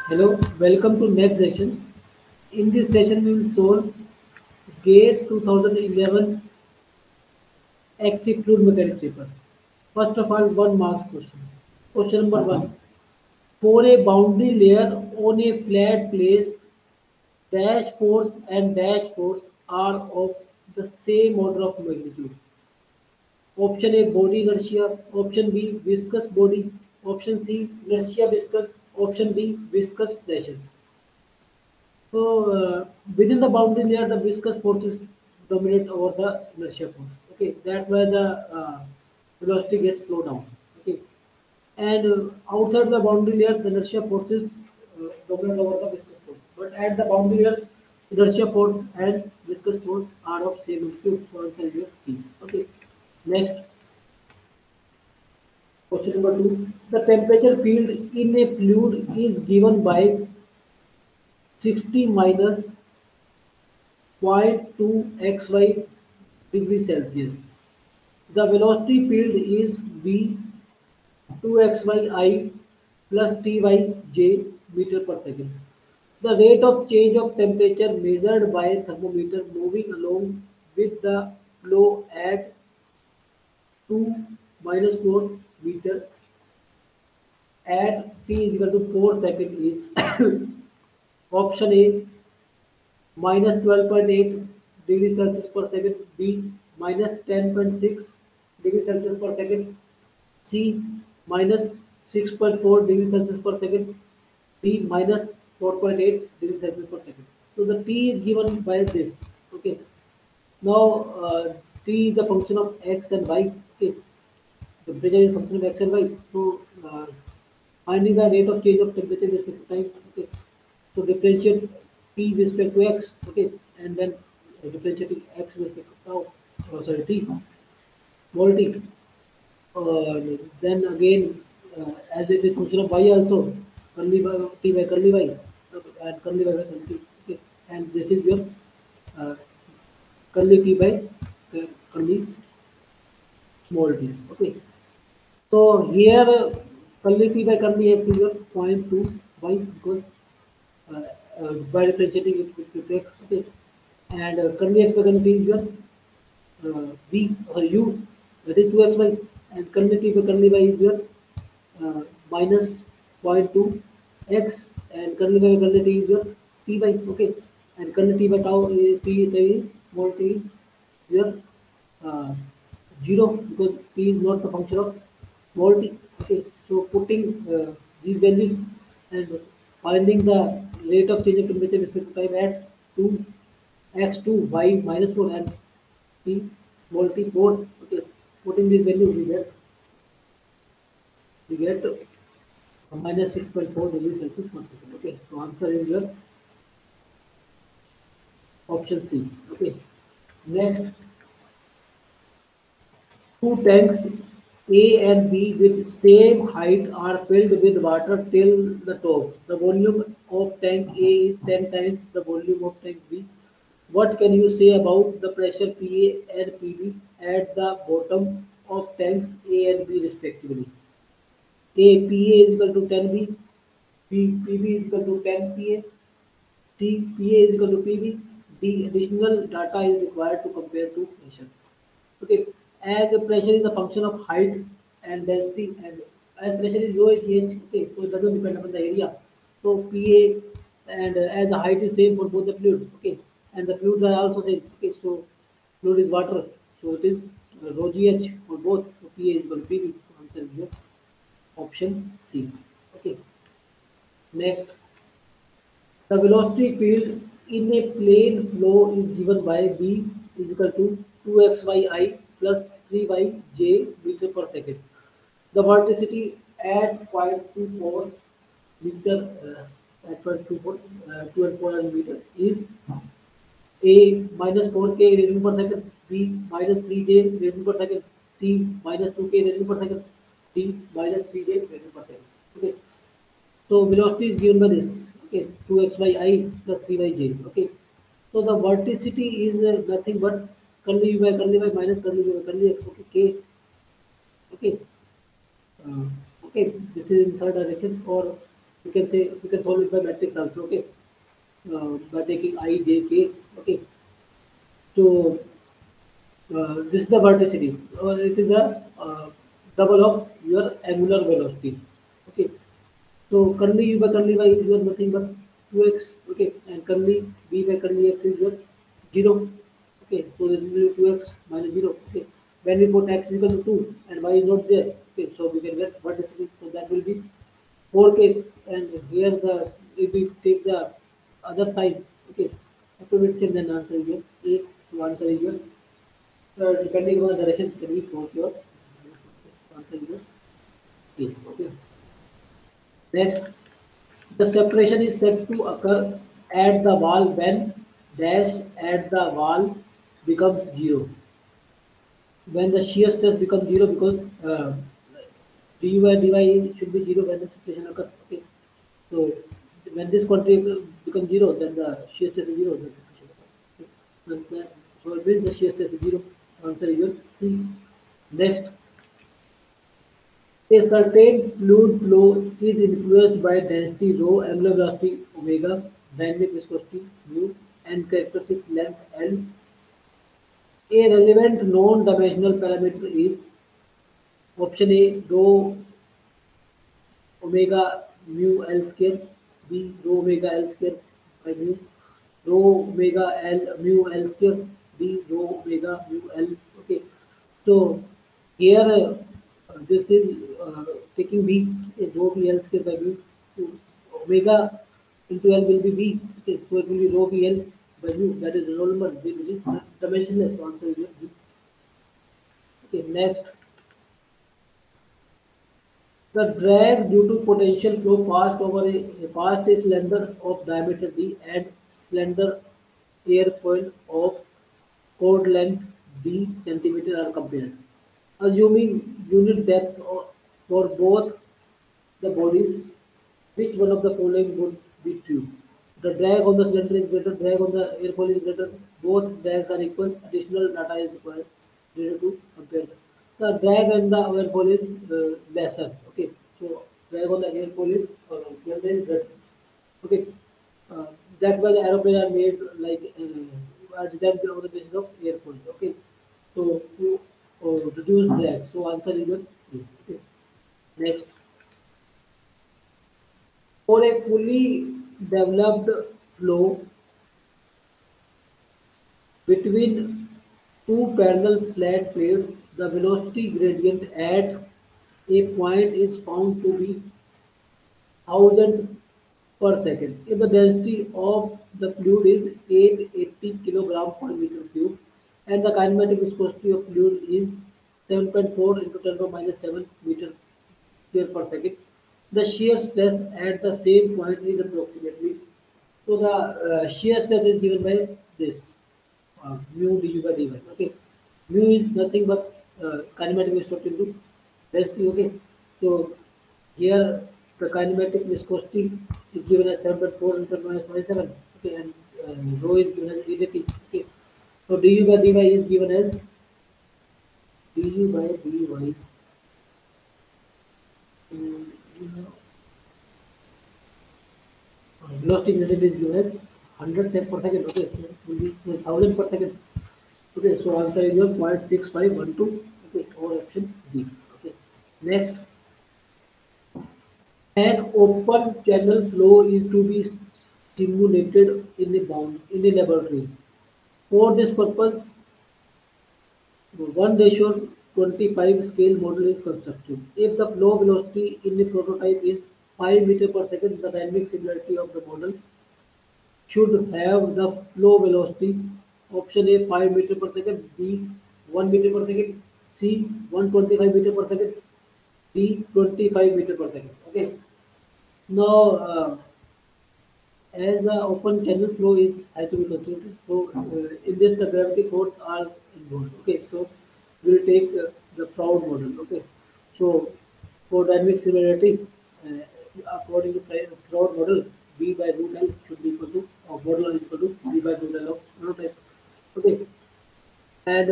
Hello, welcome to next session. In this session, we will solve GATE 2011 Active Fluid Mechanics paper. First of all, one mark question. Question number one. For a boundary layer on a flat plate, dash force and dash force are of the same order of magnitude. Option A, body inertia. Option B, viscous body. Option C, inertia viscous. Option D, viscous pressure. So within the boundary layer, the viscous forces dominate over the inertia force. Okay, that's why the velocity gets slowed down. Okay, and outside the boundary layer, the inertia forces dominate over the viscous force. But at the boundary layer, inertia force and viscous force are of same magnitude. So answer is C. Okay, next question number two. The temperature field in a fluid is given by 60 minus 0.2 xy degree Celsius. The velocity field is v 2 xy plus ty meter per second. The rate of change of temperature measured by thermometer moving along with the flow at 2 minus 4 meter at t is equal to 4 seconds is option A minus 12.8 degrees Celsius per second, B minus 10.6 degrees Celsius per second, C minus 6.4 degrees Celsius per second, D minus 4.8 degrees Celsius per second. So the T is given by this. Okay. Now T is a function of x and y. Okay. The pressure is a function of x and y. So finding the rate of change of temperature with respect to time. Okay. So differentiate T with respect to x. Okay. And then differentiating x with respect to tau. Oh, sorry, T. Small t. Then again, as it is function of y also, curly by t by curly y, and curly y by curly t. Okay. And this is your uh, curly t by curly small t. Okay. So here curly t by curly x is your 0.2 y because uh, by differentiating it with x. Okay. And curly x by curly t is your v or u, that is 2xy, and curly t by curly y is your minus 0.2 x, and curly by curly t is your t by. Okay, and curly t by tau is t small t is your uh, 0 because t is not the function of small t. Okay, so putting these values and finding the rate of change of temperature with respect to time at 2 x2 y minus 4 and t small t 4. Okay, putting these values we get minus 6.4 degrees Celsius per second. Okay, so answer is your option C. Okay, next, two tanks A and B with same height are filled with water till the top. The volume of tank A is 10 times the volume of tank B. What can you say about the pressure PA and PB at the bottom of tanks A and B respectively? A PA is equal to 10B, PB is equal to 10 PA, C PA is equal to PB. D additional data is required to compare to pressure. Okay, as the pressure is a function of height and density, and as pressure is low at H, okay, so it doesn't depend upon the area. So PA and as the height is same for both the fluids, okay, and the fluids are also same. Okay, so fluid is water, so it is rho GH for both. So PA is equal to PB. So answer is here option C. Okay, next, the velocity field in a plane flow is given by V is equal to 2xyi plus 3yj meter per second. The vorticity at 0.24 meter at 0.24 2 and 4 meter is A minus 4k radian per second, B minus 3j radian per second, C minus 2k radian per second, D minus 3j radian per second. Okay. So velocity is given by this. Okay, 2xy plus 3yj. Okay. So the vorticity is nothing but curly v by curly y minus curly v by curly x. Okay, k. Okay. Uh, okay. This is in third direction, or You can say you can solve it by matrix also. Okay, by taking I, J, K. Okay, so this is the verticity, or it is the double of your angular velocity. Okay, so curly u by curly y is your nothing but 2x. Okay, and curly v by curly x is your 0. Okay, so this will be 2x minus 0. Okay, when we put x is equal to 2 and y is not there. Okay, so we can get verticity. So that will be 4k, and here the if we take the other side. Okay, after same, then answer is your 8. So answer is your depending on the direction can be 4k or answer is your 8. Okay, next. The separation is said to occur at the wall when dash at the wall becomes 0. When the shear stress becomes 0, because du by dy should be 0 when the separation occurs. Okay. So when this quantity becomes 0, then the shear stress is 0. Then separation occurs. Okay. So it means the shear stress is 0. Answer is your C. Next, a certain fluid flow is influenced by density rho, angular velocity omega, dynamic viscosity mu, and characteristic length L. A relevant non-dimensional parameter is option A rho omega mu L square, B rho omega L square by mu, rho omega L mu L square, D rho omega mu L. Okay, so here this is taking B, rho B L square by mu. So omega into L will be B. Okay, so it will be rho B L by mu. That is the rho number, which is dimensionless. So answer is B. Okay, next. The drag due to potential flow passed over past a cylinder of diameter d and cylinder airfoil of chord length d centimeter are compared. Assuming unit depth for both the bodies, which one of the following would be true? The drag on the cylinder is greater, drag on the airfoil is greater, both drags are equal, additional data is required to compare them. The drag and the airfoil is lesser. Okay, so drag on the airfoil is cylinder is greater. Okay, uh, that's why the aeroplane are made like are designed on the basis of airfoil. Okay, so to reduce drag. So answer is your three. Okay. Next, for a fully developed flow between two parallel flat plates, the velocity gradient at a point is found to be 1000 per second. If the density of the fluid is 880 kilogram per meter cube and the kinematic viscosity of fluid is 7.4 into 10 to minus 7 meter square per second, the shear stress at the same point is approximately. So the shear stress is given by this mu du by dy. Okay, mu is nothing but kinematic viscosity into density. Okay, so here the kinematic viscosity is given as 7.4 into minus 27. Okay, and rho is given as 880. Okay, so du by dy is given as du by dy. Um, velocity gradient is given as 100 per second. Okay, so it will be 1000 per second. Okay, so answer is your 0.6512. Okay, or option B. Okay, next, an open channel flow is to be simulated in a laboratory. For this purpose, 1:25 scale model is constructed. If the flow velocity in the prototype is 5 meter per second, the dynamic similarity of the model should have the flow velocity option A 5 meter per second, B 1 meter per second, C 125 meter per second, D 25 meter per second. Okay. Now, as the open channel flow is had to be considered, so in this the gravity force are involved. Okay, so we will take the Froude model. Okay, so for dynamic similarity, according to Froude model, B by root L should be equal to model is equal to B by root L of monotype. Okay, and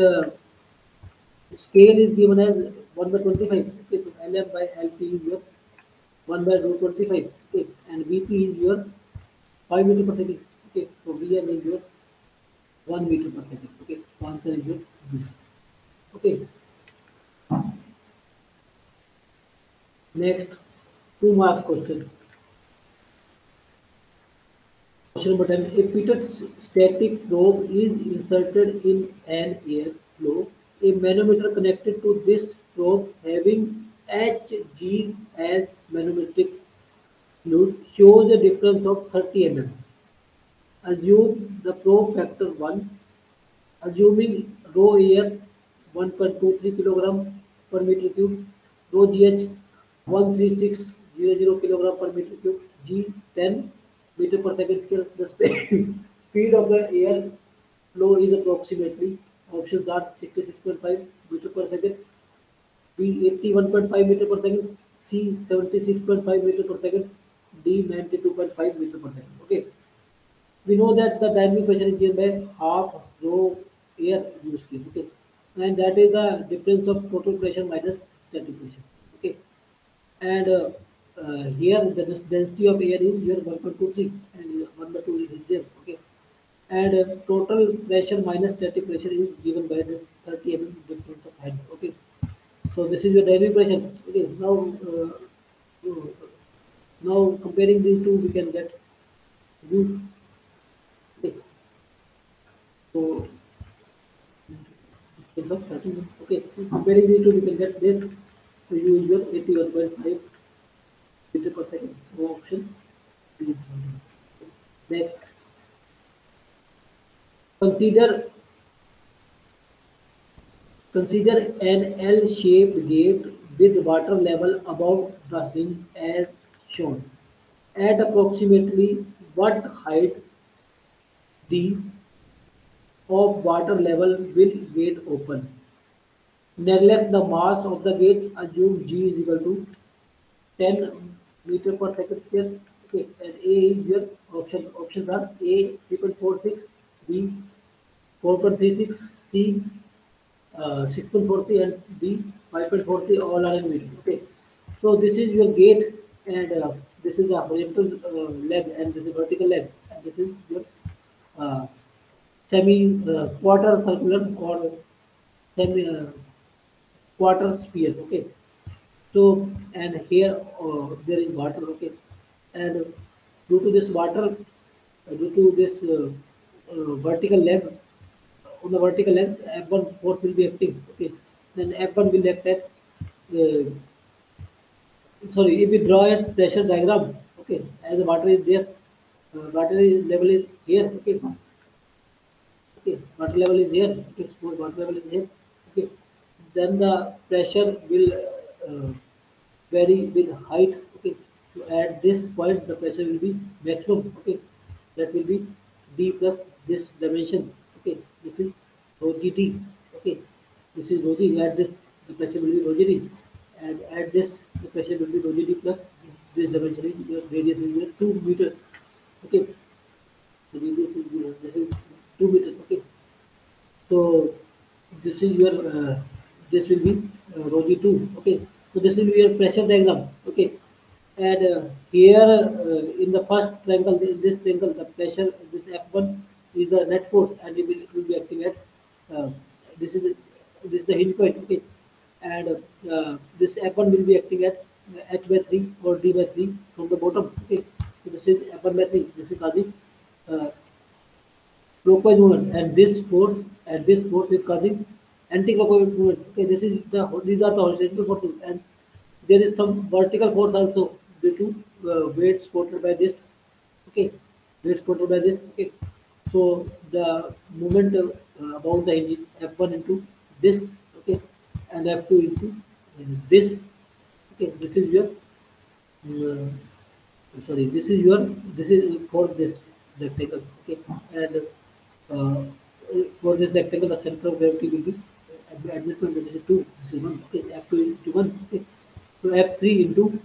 scale is given as 1 by 25. Okay, so LM by LP is your 1 by rho 25. Okay, and Vp is your 5 meter per second. Okay, so Vm is your 1 meter per second. Okay, so answer is your B. Okay, next 2 marks question. Question number 10. A fitted static probe is inserted in an air flow. A manometer connected to this probe having Hg as manometric fluid shows a difference of 30 mm. Assume the probe factor 1. Assuming rho air 1.23 kg per meter cube, rho gh 13600 kg per meter cube, g 10 meter per second square. The speed of the air flow is approximately, options are 66.5 meter per second, B 81.5 meter per second, C 76.5 meter per second, D 92.5 meter per second. Okay. We know that the dynamic pressure is given by half rho air used in, okay, and that is the difference of total pressure minus static pressure, okay, and here the density of air is here 1.23 and 1 by 2 is there, okay, and total pressure minus static pressure is given by this 30 mm difference of height, okay, so this is your dynamic pressure, okay, uh, now comparing these two we can get u, okay, so it's of 13. Okay, comparing these two, we can get this. So you use your 81.5 meter per second. So option B. Next, consider consider an L-shaped gate with water level above the hinge as shown. At approximately what height D of water level will gate open? Neglect the mass of the gate. Assume G is equal to 10 meter per second square. Okay, and A is your option. Options are A 3.46, B 4.36, C 6.43, and D 5.43. All are in meter. Okay, so this is your gate, and this is a horizontal leg, and this is vertical leg, and this is your uh, semi quarter circular or semi quarter sphere. Okay, so, and here there is water, okay, and due to this water, due to this vertical leg, on the vertical leg, F1 force will be acting, okay, then F1 will act as, sorry, if we draw a pressure diagram, okay, as the water is there, water is level is here, okay, okay, water level is here, okay, suppose water level is here, okay, then the pressure will vary with height, okay, so at this point the pressure will be maximum, okay, that will be d plus this dimension, okay, this is rho gt, okay, this is rho g, at this the pressure will be rho gt, and at this the pressure will be rho gt plus this dimension is the radius is 2 meter, okay, the radius is this is 2 meters, okay, so this is your this will be rho G2. Okay, so this will be your pressure diagram. Okay, and here in the first triangle, in this triangle, the pressure, this F1 is the net force, and it will be acting at this is this is the hinge point. Okay, and this F1 will be acting at H by 3 or D by 3 from the bottom. Okay, so this is F1 by 3. This is causing uh, clockwise movement, and this force is causing anti-clockwise movement. Okay, these are the horizontal forces, and there is some vertical force also due to weight supported by this. Okay, weight supported by this. Okay, so the movement about the engine F1 into this. Okay, and F2 into this. Okay, this is your uh, sorry, this is for this rectangle, okay, and uh, for this rectangle the center of gravity will be adjustment, this is 2, this is 1, okay, F2 into 1, okay, so F3 into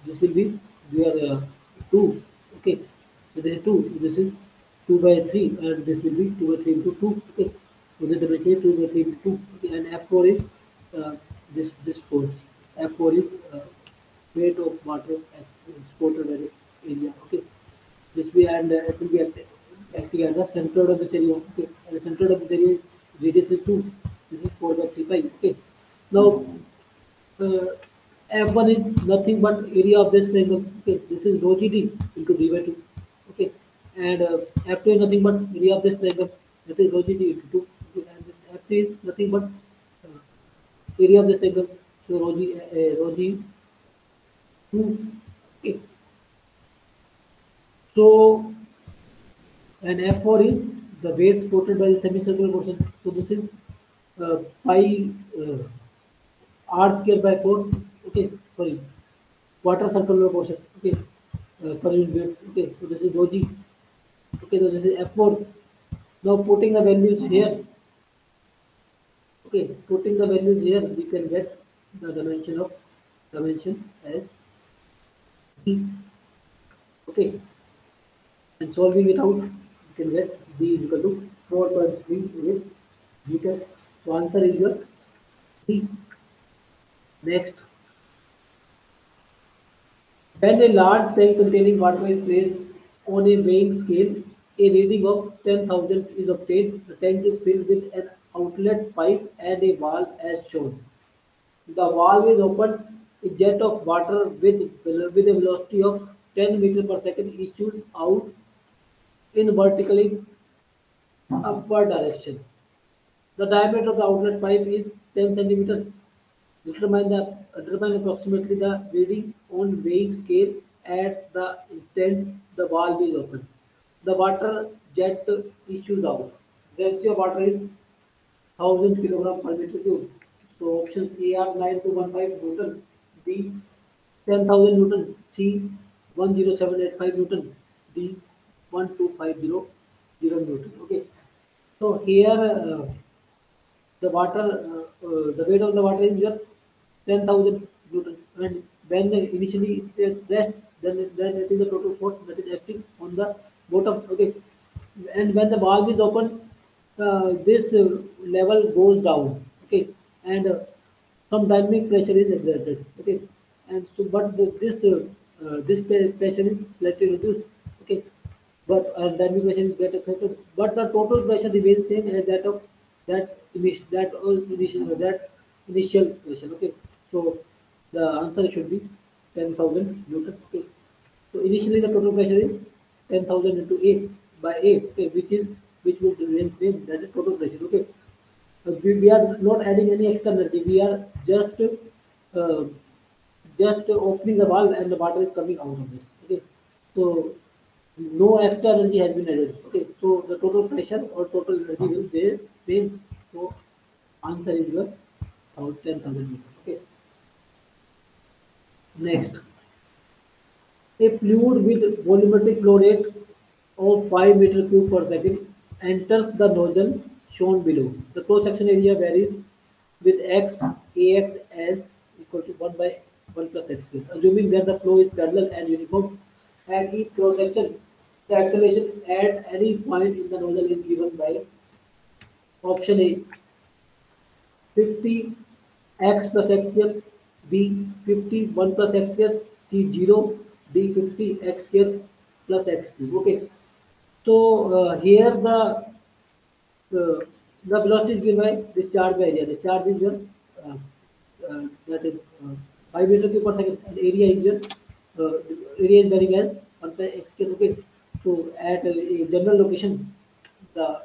this will be your 2, okay, so this is 2, so this is 2 by 3, and this will be 2 by 3 into 2, okay, so the dimension is 2 by 3 into 2, okay, and F4 is this force, F4 is weight of water exported at area. Okay, this way and it will be acting as the center of this area. Okay, and the center of this area is radius is 2. This is 4 by 3 pi. Okay, now uh, F1 is nothing but area of this triangle. Okay, this is rho GT into d by 2. Okay, and F2 is nothing but area of this triangle. That is rho GT into 2. Okay, and this F3 is nothing but area of this triangle. So rho G 2. Okay, so and F4 is the weight supported by the semicircular portion. So this is pi r square by 4. Okay, sorry, quarter circular portion. Okay, per unit weight. Okay, so this is rho g. Okay, so this is F4. Now putting the values here. Okay, putting the values here, we can get the dimension as d. Okay, and solving it out, we can get d is equal to 4.3 meter. So answer is your D. Next, when a large tank containing water is placed on a weighing scale, a reading of 10,000 is obtained. The tank is filled with an outlet pipe and a valve as shown. The valve is opened. A jet of water with a velocity of 10 meters per second issues out in vertically upward direction. The diameter of the outlet pipe is 10 centimeters. Determine approximately the reading on weighing scale at the instant the valve is open. The water jet issues out. Density of water is 1000 kilogram per meter cube. So options A are 9215 Newton, B 10,000 Newton, C 10785 Newton, D 1250 Newton. Okay. So here the weight of the water is just 10,000 Newton. And when initially it is rest, then it is the total force that is acting on the bottom. Okay, and when the valve is open, this level goes down. Okay, and some dynamic pressure is exerted. Okay, and so but this pressure is slightly reduced. Okay, but dynamic pressure is get affected, but the total pressure remains same as that of that initial pressure. Okay, so the answer should be 10,000 Newton. Okay, so initially the total pressure is 10,000 into A by A. Okay, which would remain same. That is total pressure. Okay, we are not adding any extra energy. We are uh, just opening the valve and the water is coming out of this. Okay, so no extra energy has been added. Okay, so the total pressure or total energy will be same. So answer is your 10,000 meters. Okay, next, a fluid with volumetric flow rate of 5 meter cube per second enters the nozzle shown below. The cross section area varies with x ax as equal to 1 by 1 plus x squared. Assuming that the flow is parallel and uniform at each cross section, the acceleration at any point in the nozzle is given by option A 50 x plus x square, B 50 1 plus x square, C 0, D 50 x square plus x cube. Okay, so here the velocity is given by discharge by area. Discharge is your that is 5 meter cube per second, and area is your area is varying as 1 by x square. Okay, so at a general location, the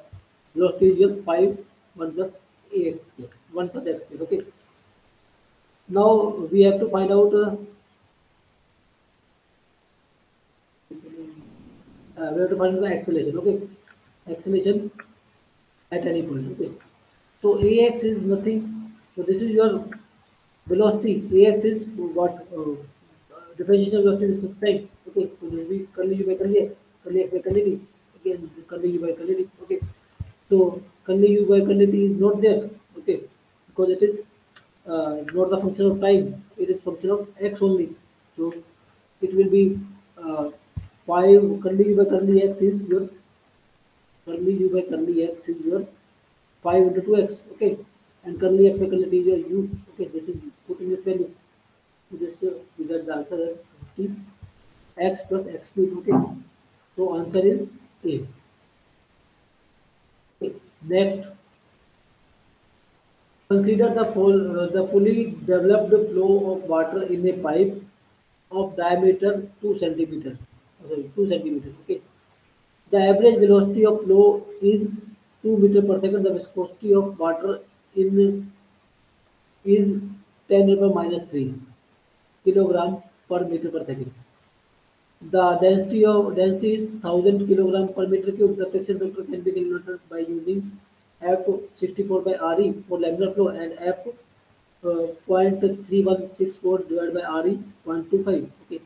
velocity is your 5 1 plus ax square, 1 plus x square. Okay, now we have to find out we have to find the acceleration. Okay, acceleration at any point. Okay, so ax is nothing. So this is your velocity. Ax is what differential velocity is time. Okay, so this will be curly u by curly x by curly t. Again, curly u by curly t. Okay, so curly u by curly t is not there. Okay, because it is not the function of time. It is function of x only. So it will be 5 curly u by curly x is your curly u by curly x is your 5 into 2x. Okay, and curly x by curly t is your u. Okay, this is putting this value. So this we get the answer as 50 x plus x cube. Okay. So answer is A. Okay. Next, consider the fully developed flow of water in a pipe of diameter 2 centimeter. Sorry, 2 centimeter. Okay. The average velocity of flow is 2 meter per second. The viscosity of water in is 10 to the power minus 3 kilogram per meter per second. The density is 1000 kilogram per meter cube. The friction factor can be calculated by using F 64 by RE for laminar flow and F 0.3164 divided by RE 0.25. Okay,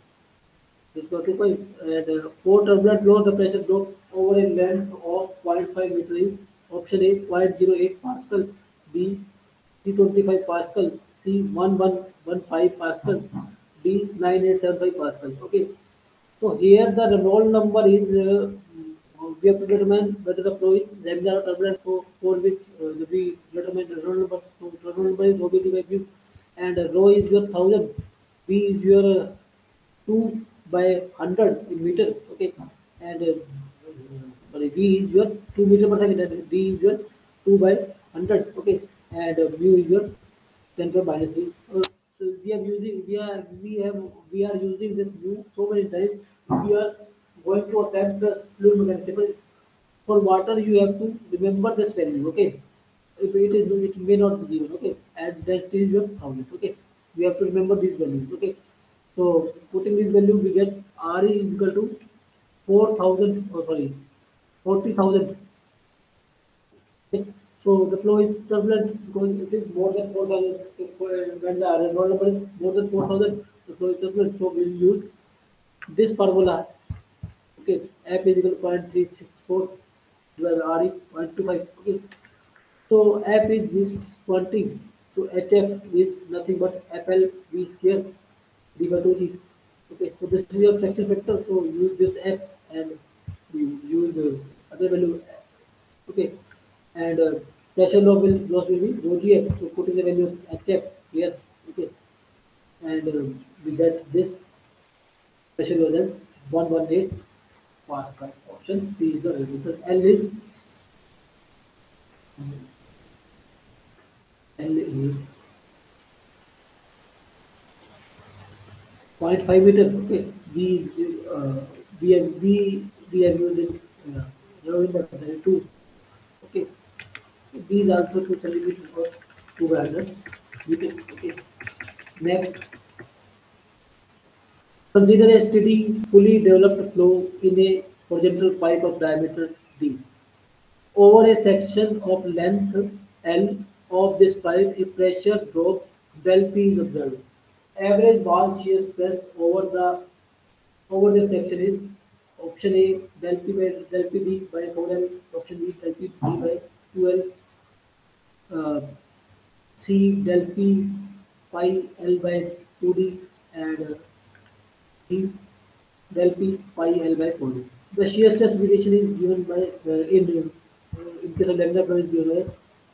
this 0.25. And for turbulent flow, the pressure drop over a length of zero point 0.5 meter is option A 0.08 Pascal, B 325 Pascal, C 1115 Pascal, D 9875 Pascal. Okay. So here the Reynolds number is we have to determine whether the flow is laminar or turbulent for which we determine the Reynolds number. So Reynolds number is rho by d by q, and rho is your 1000, b is your 2 by 100 in meter. Okay, and sorry, v is your 2 meter per second, and d is your 2 by 100. Okay, and mu is your 10 to the minus 3. So we are using this mu so many times. We are going to attempt the fluid mechanics. For water, you have to remember this value. Okay, if it may not be given. Okay, and that is your 1000. Okay, we have to remember these values. Okay, so putting this value, we get Re is equal to 4000. Oh, sorry, 40,000. Okay. So the flow is turbulent because it is more than 4,000. When the Reynolds number is more than 4,000, the flow is turbulent. So we will use this formula. Okay, F is equal to 0.364 divided by RE 0.25. Okay, so F is this quantity. So HF is nothing but FL V square d by 2G. Okay, so this is your fraction factor. So use this F and you use the other value. Okay, and pressure loss will be rho GF. So putting the value of HF here. Okay, and we get this pressure loss as 118 Pascal. Option C is the result. L is 0.5 meter. Okay, uh, we have used it November 2. Okay, B is also 2 centimeters or 200 meter. Okay, next, consider a steady, fully developed flow in a horizontal pipe of diameter D. Over a section of length L of this pipe, a pressure drop del P is observed. Average wall shear stress over this section is option A del P by del P D by 4L, option B del P D by 2L, uh, C del P pi L by 2D, and D del P pi L by 4D. The shear stress variation is given by in case of lambda flow is given by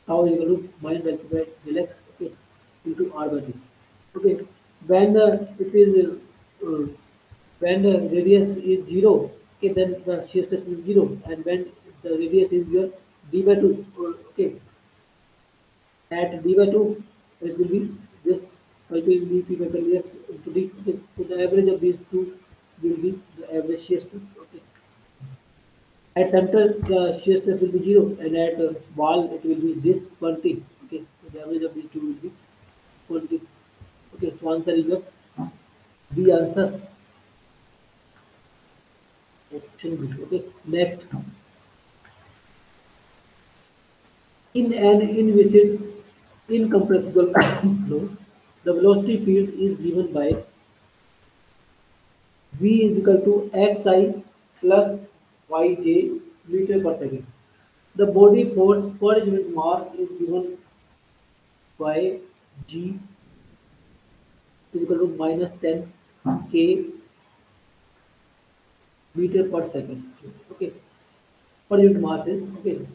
tau is equal to minus del P by del X, okay, into R by T. Okay, when it is uh, when the radius is 0, okay, then the shear stress is 0, and when the radius is your d by 2, okay, at d by 2 it will be this will be p by ds into d. Okay, so the average of these two will be the average shear stress. Okay, at center the shear stress will be 0, and at wall it will be this quantity. Okay, so the average of these two will be quantity. Okay, so answer is your B answer, option B. Okay, next, in an inviscid incompressible flow, the velocity field is given by V is equal to xi plus yj meter per second. The body force per unit mass is given by G is equal to minus 10 k meter per second. Okay, per unit mass is okay.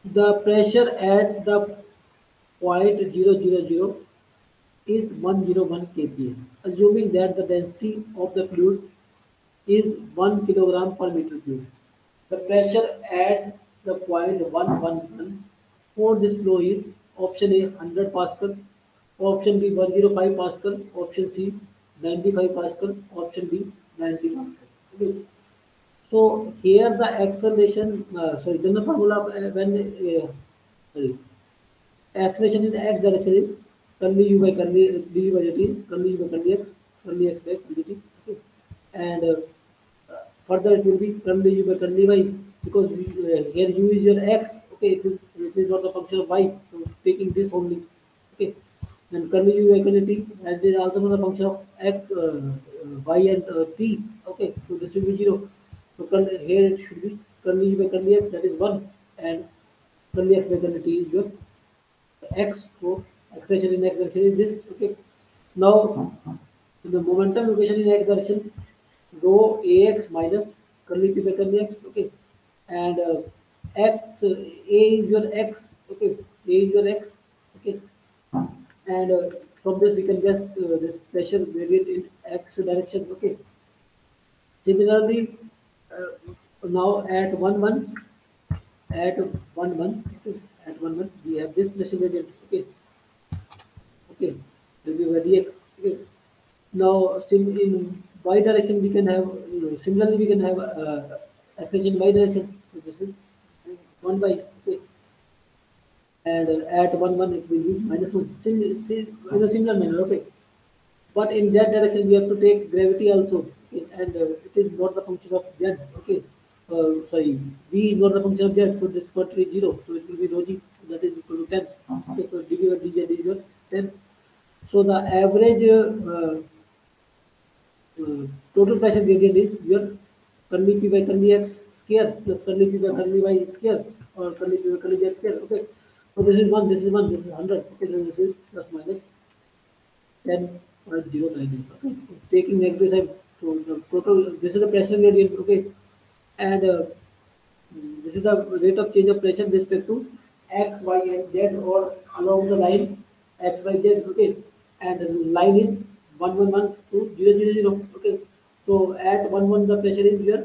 The pressure at the point 000 is 101 kPa, assuming that the density of the fluid is 1 kilogram per meter cube. The pressure at the point 111 for this flow is option A 100 Pascal, option B 105 Pascal, option C 95 Pascal, option D 90 Pascal. Okay. So here the acceleration, then the formula sorry, acceleration in x direction is curly u by curly du by dt, curly u by curly x by curly t. Okay. And further it will be curly u by curly y because here u is your x. Okay, it is not a function of y. So taking this only. Okay. And curly u by curly t, and this is also not a function of x, y and t. Okay, so this will be 0. So here it should be curly u by curly x, that is 1, and curly x by curly t is your x. So acceleration in x direction is this. Okay. Now the momentum equation in x direction, rho ax minus curly p by curly x. Okay. And x a is your x. Okay. A is your x. Okay. And from this we can guess this pressure gradient in x direction. Okay. Similarly, now at 1 1, at 1 1, okay, at 1 1 we have this pressure gradient. Okay. Okay, will be by dx. Okay. Now, in y direction we can have, similarly we can have acceleration y direction. So this is 1 by, okay. And at 1 1 it will be minus 1. In a similar manner. Okay. But in that direction we have to take gravity also. Okay. And it is not the function of z. Okay. Sorry, v is not the function of z. So this quantity is 0. So it will be rho g. That is equal to 10. Okay. So dv by dz is equal to 10. So the average total pressure gradient is your curly p by curly x square plus curly p by curly y square or curly p by curly z square. Okay. So this is 1, this is 1, this is 100. Okay. So this is plus minus 10.098. Okay. Taking negative side, so the total, this is the pressure gradient. Okay. And this is the rate of change of pressure with respect to x, y, and z, or along the line x, y, z. Okay, and the line is 1 1 1 to 0 0 0. Okay, so at 1 1 the pressure is here.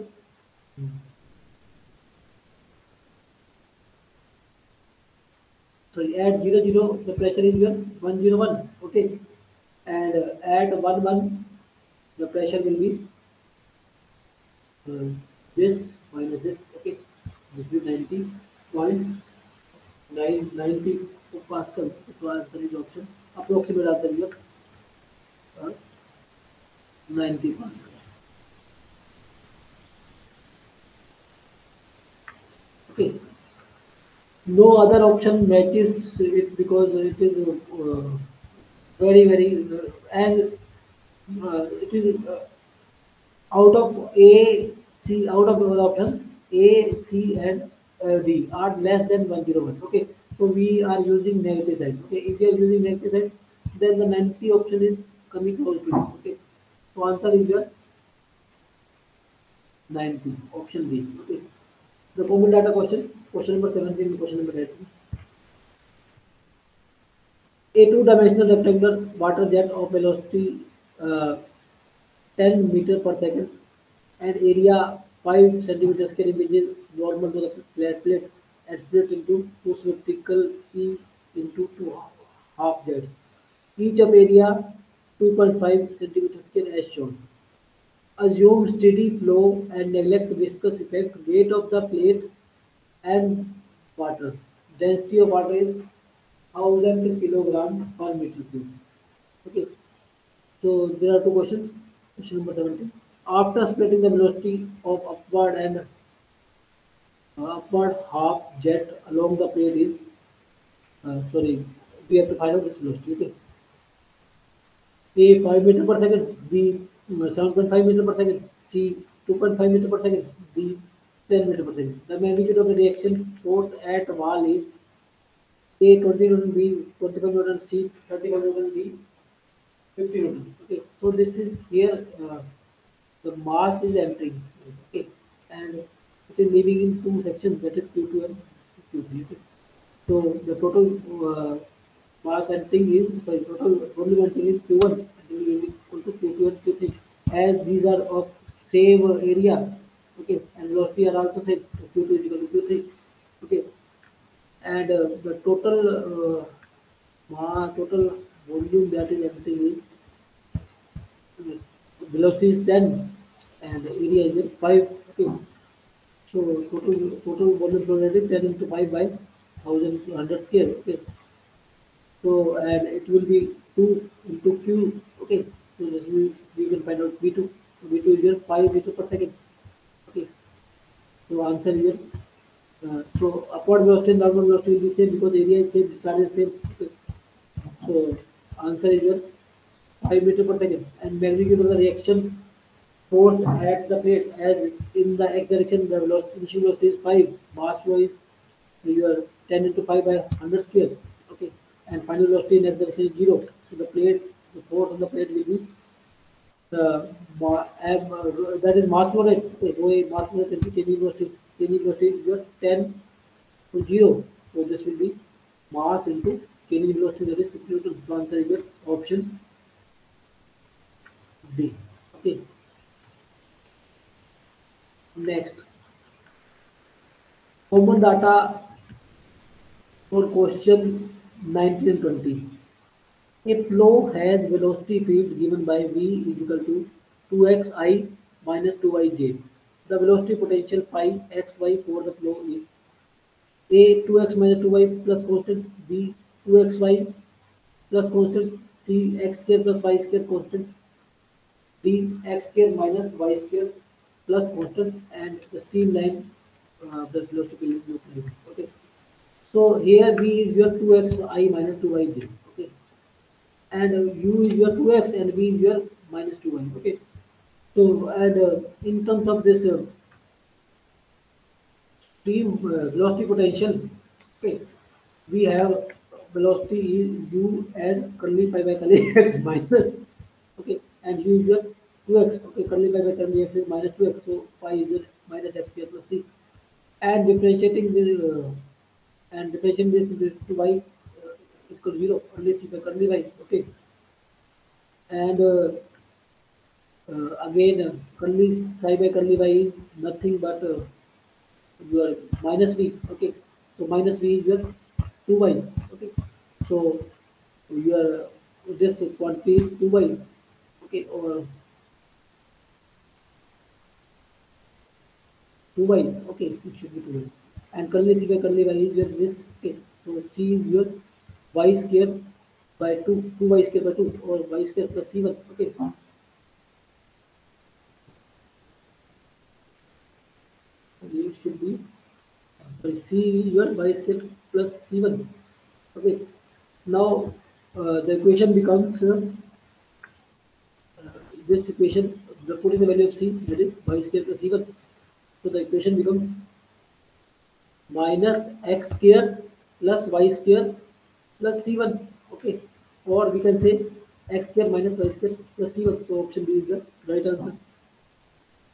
So at 0 0 the pressure is here 1 0 1. Okay, and at 1 1 the pressure will be this minus this. Okay, this will be 90.990 Pascal. So answer is option. Approximate answer is uh, 90 Pascal. Okay. No other option matches it because it is very very and it is out of A, C, out of the options A, C, and D are less than 101. Okay, so we are using negative side. Okay, if you are using negative side, then the 90 option is coming close to it. Okay, so answer is your 90, option D. Okay, the common data question number 17, question number 18. A two-dimensional rectangular water jet of velocity 10 meter per second and area 5 centimeters square images normal to the flat plate and split into two symmetrical E into two half jets. Each of area 2.5 centimeters square as shown. Assume steady flow and neglect viscous effect, weight of the plate and water. Density of water is 1000 kilogram per meter cube. Okay, so there are two questions. Question number 17. After splitting the velocity of upward and upward half jet along the plate is, sorry, we have to find out this velocity. Okay, A 5 meter per second, B 7.5 meter per second, C 2.5 meter per second, D 10 meter per second. The magnitude of the reaction force at wall is A 20 Newton, B 25 Newton, C 35 Newton, D 50 Newton. Okay, so this is here the mass is entering. Okay, and it is leaving in two sections, that is Q2 and Q3. Okay. So the total mass ending is, sorry, total volume ending is Q1 and will be equal to Q2 and Q3, as these are of same area. Okay, and velocity are also same. Q2 is equal to Q3. Okay, and the total volume that is everything is velocity is 10 and the area is 5. Okay, so total volume flow rate is 10 into 5 by 1000 square. Okay, so and it will be 2 into Q. Okay, so this we can find out V2. V2 is here 5 meter per second. Okay, so answer here. So upward velocity and downward velocity will be same because area is same, discharge is same. Okay. So answer is here 5 meter per second, and magnitude of the reaction force at the plate, as in the x direction the velocity, initial velocity is 5, mass flow is your 10 into 5 by 100 square. Okay, and final velocity in x direction is 0. So the plate, the force on the plate will be that is mass flow rate. Okay, so a mass flow rate into kV velocity is your 10 to 0. So this will be mass into kV velocity, that is 50 Newton. So answer is your option D. Okay. Next, common data for question 19 and 20. A flow has velocity field given by V is equal to 2xi minus 2yj. The velocity potential phi xy for the flow is A 2x minus 2y plus constant, B 2xy plus constant, C x square plus y square constant, D x square minus y square plus constant, and the streamline the velocity field. Okay. So here V is your 2xi minus 2yj. Okay, and u is your 2x and v is your minus 2y. Okay, so and in terms of this stream velocity potential, okay, we have velocity is u and curly pi by curly x minus, okay, and u is your 2x. Okay, curly pi by curly x is minus 2x, so pi is your minus x square plus c, and differentiating this to y equal to 0, only c by curly y. Okay, and again, curly psi by curly y is nothing but your minus v. Okay, so minus v is your 2y. Okay, so your this quantity is 2y. Okay, or 2y. Okay, so it should be 2y. And curly c by curly y is your this. Okay, so c is your y square by 2, 2y square by 2, or y square plus c1. Okay, it should be, sorry, c is your y square plus c1. Okay, now the equation becomes this equation, the putting the value of c, that is y square plus c1. So the equation becomes minus x square plus y square plus c1. Okay, or we can say x square minus y square plus c1. So option B is the right answer.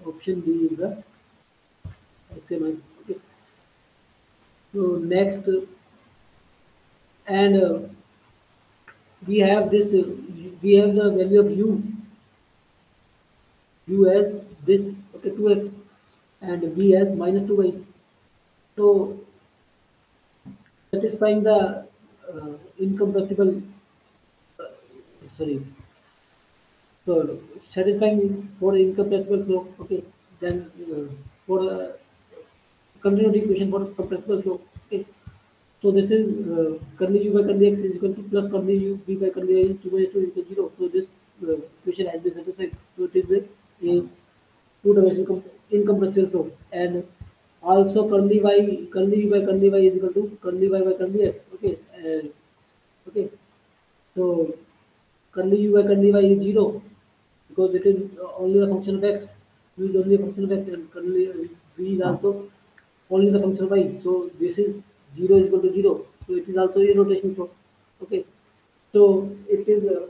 Option D is the x square minus. Okay. So next, and we have this. We have the value of u as this. Okay, 2x, and b as minus 2y. So satisfying the incompressible, sorry, so satisfying for incompressible flow. Okay, then for continuity equation for compressible flow. Okay, so this is curly u by curly x is equal to plus curly u b by curly y is 2 by 2 equal to 0. So this equation has been satisfied. So it is a two-dimensional incompressible flow, and also curly u by curly y is equal to curly y by curly x. Okay, okay, so curly u by curly y is 0 because it is only a function of x. U is only a function of x, and curly v is also only the function of y. So this is 0 is equal to 0. So it is also a rotational flow. Okay, so it is a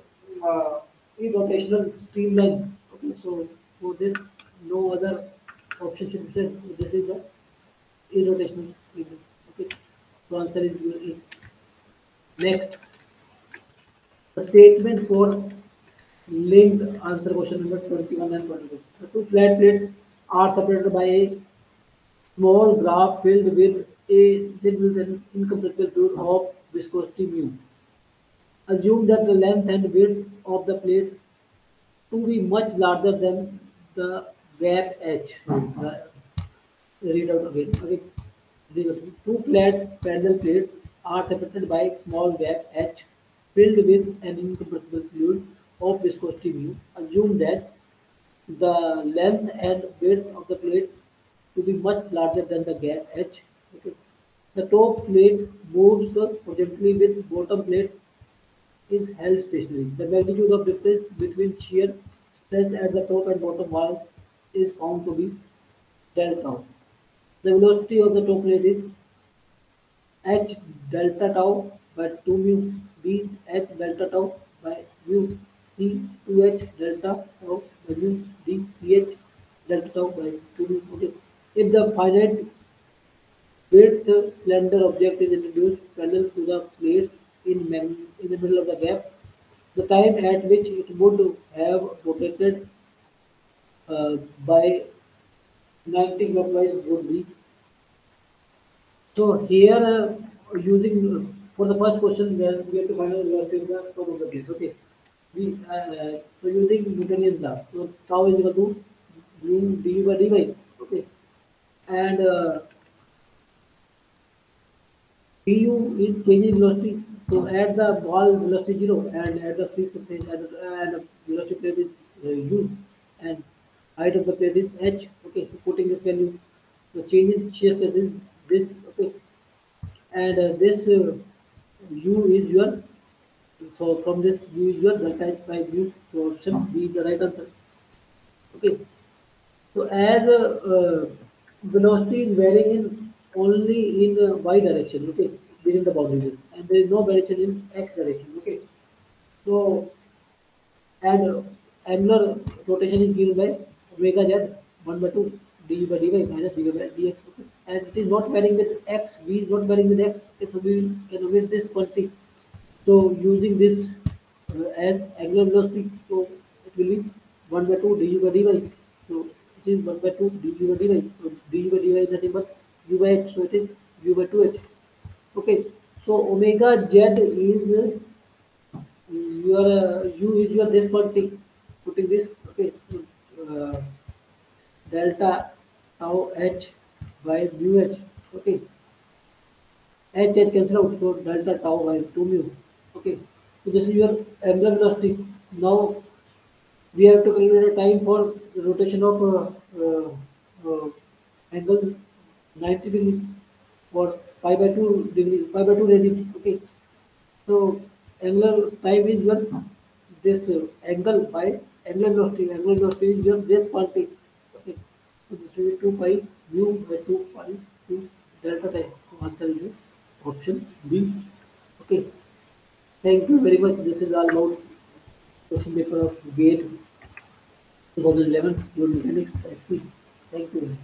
rotational streamline. Okay, so for this, no other option should be said. So this is the irrotational streamline. Okay, so answer is A. Next, The statement for linked answer question number 21 and 22. The two flat plates are separated by a small graph filled with an incompressible fluid of viscosity mu. Assume that the length and width of the plate to be much larger than the gap h. Read out again. Okay. Two flat parallel plates are separated by a small gap h filled with an incompressible fluid of viscosity mu. Assume that the length and width of the plate to be much larger than the gap h. Okay. The top plate moves horizontally with bottom plate is held stationary. The magnitude of difference between shear stress at the top and bottom walls is found to be del tau. The velocity of the top plate is h delta tau by 2 mu b h delta tau by mu c 2h delta tau by mu d ph delta tau by 2 mu. Okay. If the finite width slender object is introduced parallel to the plates in the middle of the gap, the time at which it would have rotated by 90 clockwise would be. So here using for the first question where we have to find out the velocity of the top of the plate. Okay. So using Newtonian law. So tau is equal to mu du by dy. Okay. And du is changing velocity. So at the ball velocity 0 and at the free surface and the velocity plate is u and height of the plate is h. Okay. So putting this value, the change in shear stress is this. Okay. And this u is your, so from this u is your delta h by mu, so option B is the right answer. Okay. So as velocity is varying in only in y direction, okay, within the boundary, and there is no variation in x direction, okay. So and angular rotation is given by omega z 1 by 2 du by dy minus dy by dx, okay. And it is not varying with x, v is not varying with x, okay, so we can omit this quantity. So using this as angular velocity, so it will be 1 by 2 du by dy. So it is 1 by 2 du by dy. So du by dy is nothing but u by h. So it is u by 2h. Okay. So omega z is your u is your this quantity. Putting this, okay. So, delta tau h by mu h. Okay. H cancel out, so delta tau by 2 mu. Okay. So this is your angular velocity. Now we have to calculate a time for the rotation of angle 90 degree or pi by 2 degree, pi by 2 radian. Okay. So angular time is your this angle by angular velocity. Angular velocity is your this quantity. Okay. So this will be 2 pi mu by 2 pi 2 delta time. So answer is option B. Okay. Thank you very much. This is all about question paper of GATE 2011 Fluid Mechanics at sea. Thank you.